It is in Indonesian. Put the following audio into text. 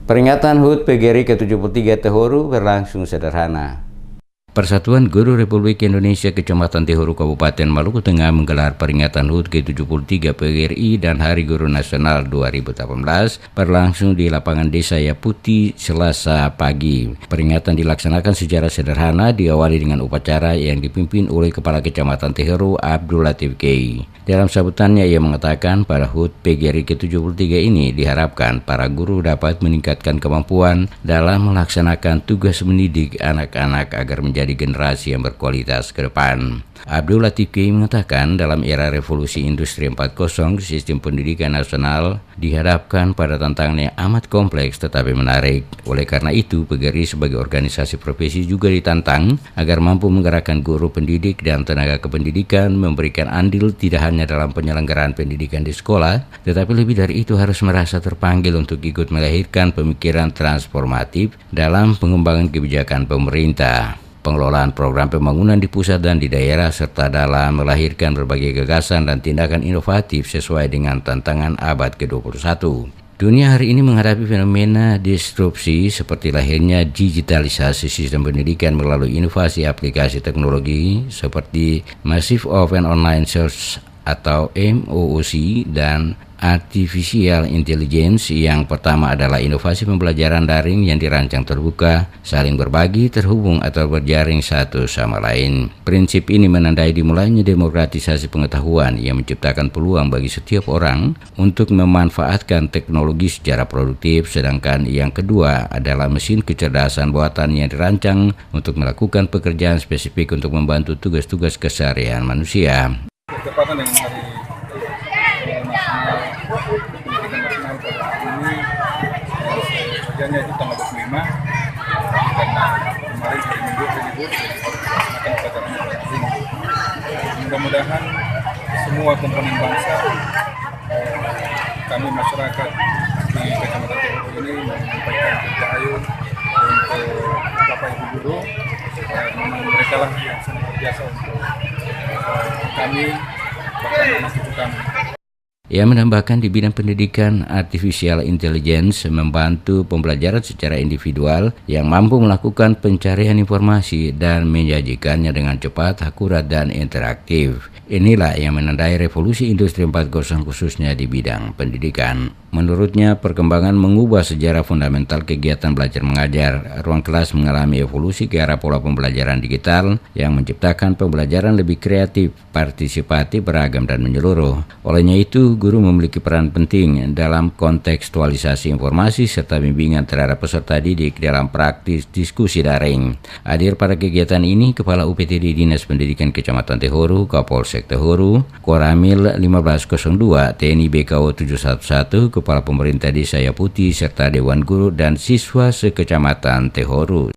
Peringatan HUT PGRI ke-73 Tehoru berlangsung sederhana. Persatuan Guru Republik Indonesia Kecamatan Tehoru Kabupaten Maluku Tengah menggelar peringatan HUT ke-73 PGRI dan Hari Guru Nasional 2018 berlangsung di lapangan Desa Yaputi Selasa pagi. Peringatan dilaksanakan secara sederhana, diawali dengan upacara yang dipimpin oleh Kepala Kecamatan Tehoru Abdul Latif Key. Dalam sambutannya ia mengatakan pada HUT PGRI ke-73 ini diharapkan para guru dapat meningkatkan kemampuan dalam melaksanakan tugas mendidik anak-anak agar menjadi generasi yang berkualitas ke depan. Abdul Latif Key mengatakan dalam era revolusi industri 4.0, sistem pendidikan nasional dihadapkan pada tantangan yang amat kompleks tetapi menarik. Oleh karena itu, PGRI sebagai organisasi profesi juga ditantang agar mampu menggerakkan guru pendidik dan tenaga kependidikan memberikan andil tidak hanya dalam penyelenggaraan pendidikan di sekolah, tetapi lebih dari itu harus merasa terpanggil untuk ikut melahirkan pemikiran transformatif dalam pengembangan kebijakan pemerintah, pengelolaan program pembangunan di pusat dan di daerah, serta dalam melahirkan berbagai gagasan dan tindakan inovatif sesuai dengan tantangan abad ke-21. Dunia hari ini menghadapi fenomena disrupsi seperti lahirnya digitalisasi sistem pendidikan melalui inovasi aplikasi teknologi seperti Massive Open Online Search atau MOOC dan Artificial Intelligence. Yang pertama adalah inovasi pembelajaran daring yang dirancang terbuka, saling berbagi, terhubung atau berjaring satu sama lain. Prinsip ini menandai dimulainya demokratisasi pengetahuan yang menciptakan peluang bagi setiap orang untuk memanfaatkan teknologi secara produktif, sedangkan yang kedua adalah mesin kecerdasan buatan yang dirancang untuk melakukan pekerjaan spesifik untuk membantu tugas-tugas keseharian manusia. Bertepatan dengan Hari Pendidikan Nasional pada hari ini, sejatinya itu tanggal 25, karena kemarin hari Minggu libur, akan pelajaran hari ini. Mudah-mudahan semua komponen bangsa, kami masyarakat di Kecamatan Tehoru ini menyampaikan rahayu untuk Bapak Ibu Guru. Mereka lah yang sangat biasa untuk kami, bahkan anak cucu kami. Ia menambahkan di bidang pendidikan, Artificial Intelligence membantu pembelajaran secara individual yang mampu melakukan pencarian informasi dan menyajikannya dengan cepat, akurat, dan interaktif. Inilah yang menandai revolusi industri 4.0 khususnya di bidang pendidikan. Menurutnya, perkembangan mengubah sejarah fundamental kegiatan belajar mengajar. Ruang kelas mengalami evolusi ke arah pola pembelajaran digital yang menciptakan pembelajaran lebih kreatif, partisipatif, beragam, dan menyeluruh. Olehnya itu, guru memiliki peran penting dalam kontekstualisasi informasi serta bimbingan terhadap peserta didik dalam praktis diskusi daring. Hadir pada kegiatan ini Kepala UPTD Dinas Pendidikan Kecamatan Tehoru, Kapolsek Tehoru, Koramil 1502, TNI BKO 711, Kepala Pemerintah Desa Yaputi, serta Dewan Guru dan siswa sekecamatan Tehoru.